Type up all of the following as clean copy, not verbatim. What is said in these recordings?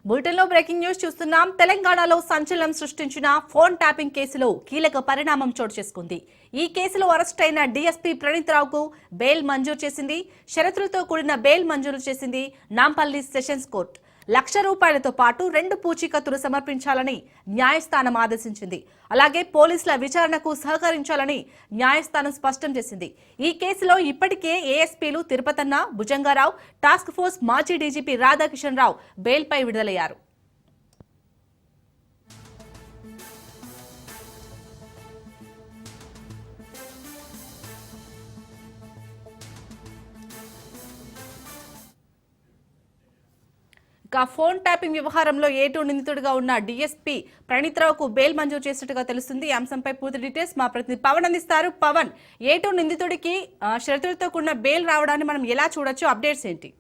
బులెటిన్లో breaking news చూస్తున్నాం. తెలంగాణలో సంచలనం సృష్టించిన ఫోన్ ట్యాపింగ్ కేసులో కీలక పరిణామం చోటు చేసుకుంది. ఈ కేసులో అరెస్ట్ అయిన డీఎస్పీ ప్రణీత్ రావుకు బెయిల్ మంజూరు చేసింది. షరతులతో కూడిన బెయిల్ మంజూరు చేసింది నాంపల్లి సెషన్స్ కోర్టు. ₹1,00,000తో పాటు 2 పూచీకత్తులు సమర్పించాలని న్యాయస్థానం ఆదేశించింది. అలాగే పోలీసుల విచారణకు సహకరించాలని న్యాయస్థానం స్పష్టం చేసింది. ఈ కేసులో ఇప్పటికే ఏఎస్పీలు తిరుపతన్న, భుజంగారావు, టాస్క్ ఫోర్స్ మాజీ డీజీపీ రాధాకిషన్ రావు బెయిల్పై విడుదలయ్యారు. ఫోన్ ట్యాపింగ్ వ్యవహారంలో A2 నిందితుడిగా ఉన్న డీఎస్పీ ప్రణీత్ రావుకు బెయిల్ మంజూరు చేసినట్టుగా తెలుస్తుంది. ఈ అంశంపై పూర్తి డీటెయిల్స్ మా ప్రతినిధి పవన్ అందిస్తారు. పవన్, A2 నిందితుడికి షరతులతో కూడిన బెయిల్ రావడాన్ని మనం ఎలా చూడొచ్చు? అప్డేట్స్ ఏంటి?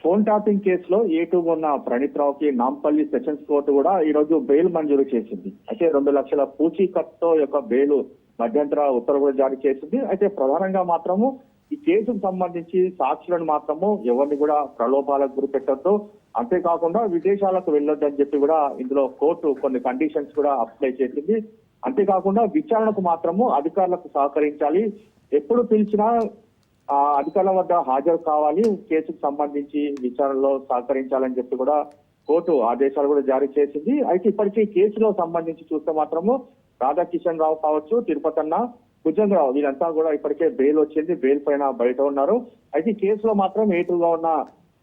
ఫోన్ ట్యాపింగ్ కేసులో A2 ఉన్న ప్రణీత్ రావుకి నాంపల్లి సెషన్స్ కోర్టు కూడా ఈ రోజు బెయిల్ మంజూరు చేసింది. అయితే 2 లక్షల పూచీకత్తుతో యొక్క బెయిల్ మధ్యంతర ఉత్తర్వులు కూడా జారీ చేసింది. అయితే ప్రధానంగా మాత్రము ఈ కేసుకు సంబంధించి సాక్షులను మాత్రము ఎవరిని కూడా ప్రలోభాలకు గురి పెట్టొద్దు, అంతేకాకుండా విదేశాలకు వెళ్ళొద్దు అని చెప్పి కూడా ఇందులో కోర్టు కొన్ని కండిషన్స్ కూడా అప్లై చేసింది. అంతేకాకుండా విచారణకు మాత్రము అధికారులకు సహకరించాలి, ఎప్పుడు పిలిచినా అధికారుల వద్ద హాజరు కావాలి, కేసుకు సంబంధించి విచారణలో సహకరించాలని చెప్పి కూడా కోర్టు ఆదేశాలు కూడా జారీ చేసింది. అయితే ఇప్పటికీ కేసులో సంబంధించి చూస్తే మాత్రము రాధాకిషన్ రావు కావచ్చు, తిరుపతన్న, భుజంగరావు వీళ్ళంతా కూడా ఇప్పటికే బెయిల్ వచ్చింది, బెయిల్ పైన బయట ఉన్నారు. అయితే ఈ కేసులో మాత్రం A2గా ఉన్న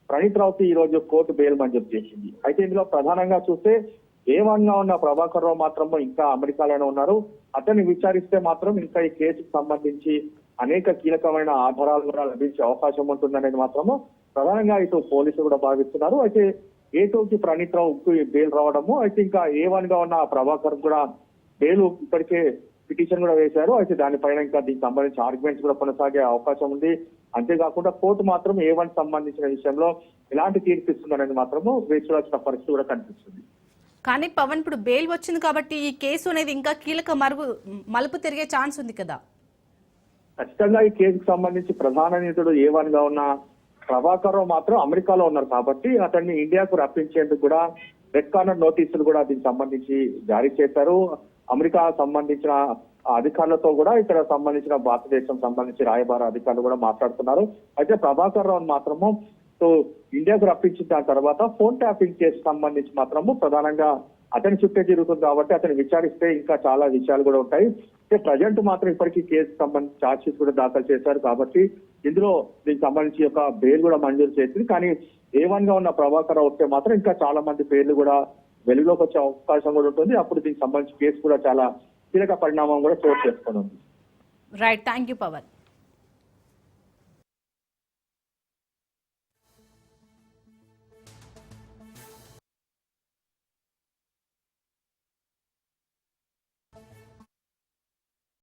ప్రణీత్ రావుకి ఈ రోజు కోర్టు బెయిల్ మంజూరు చేసింది. అయితే ఇందులో ప్రధానంగా చూస్తే A1గా ఉన్న ప్రభాకర్ రావు మాత్రం ఇంకా అమెరికాలోనే ఉన్నారు. అతన్ని విచారిస్తే మాత్రం ఇంకా ఈ కేసుకు సంబంధించి అనేక కీలకమైన ఆధారాలు కూడా లభించే అవకాశం ఉంటుందనేది మాత్రము ప్రధానంగా ఇటు పోలీసులు కూడా భావిస్తున్నారు. అయితే A2కి ప్రణీత్ రావుకు బెయిల్ రావడము, అయితే ఇంకా A1గా ఉన్న ప్రభాకర్ కూడా బెయిల్ ఇప్పటికే పిటిషన్ కూడా వేశారు. అయితే దానిపైన ఇంకా దీనికి సంబంధించిన ఆర్గ్యుమెంట్స్ కూడా కొనసాగే అవకాశం ఉంది. అంతేకాకుండా కోర్టు మాత్రం A1 సంబంధించిన విషయంలో ఎలాంటి తీర్పు ఇస్తుందనేది మాత్రము వేచి చూడాల్సిన పరిస్థితి కూడా కనిపిస్తుంది. కానీ పవన్, ఇప్పుడు బెయిల్ వచ్చింది కాబట్టి ఈ కేసు అనేది ఇంకా కీలక మలుపు తిరిగే ఛాన్స్ ఉంది కదా? ఖచ్చితంగా ఈ కేసుకు సంబంధించి ప్రధాన నిందితుడు A1గా ఉన్న ప్రభాకర్ రావు మాత్రం అమెరికాలో ఉన్నారు కాబట్టి అతన్ని ఇండియాకు రప్పించేందుకు కూడా రెడ్ కార్నర్ నోటీసులు కూడా దీనికి సంబంధించి జారీ చేశారు. అమెరికా సంబంధించిన అధికారులతో కూడా ఇక్కడ సంబంధించిన భారతదేశం సంబంధించి రాయబార అధికారులు కూడా మాట్లాడుతున్నారు. అయితే ప్రభాకర్ రావు మాత్రము ఇండియాకు రప్పించిన దాని తర్వాత ఫోన్ ట్యాపింగ్ కేసు సంబంధించి మాత్రము ప్రధానంగా అతని చుట్టే జరుగుతుంది కాబట్టి అతను విచారిస్తే ఇంకా చాలా విషయాలు కూడా ఉంటాయి. అయితే ప్రజెంట్ మాత్రం ఇప్పటికీ కేసు సంబంధించి ఛార్జ్ షీట్ కూడా దాఖలు చేశారు కాబట్టి ఇందులో దీనికి సంబంధించి ఒక బెయిల్ కూడా మంజూరు చేసింది. కానీ A1గా ఉన్న ప్రభాకర్ రావు వస్తే మాత్రం ఇంకా చాలా మంది పేర్లు కూడా వెలుగులోకి వచ్చే అవకాశం కూడా ఉంటుంది. అప్పుడు దీనికి సంబంధించి కేసు కూడా చాలా కీలక పరిణామం కూడా చోటు చేసుకుని ఉంది. Right, thank you Pawan.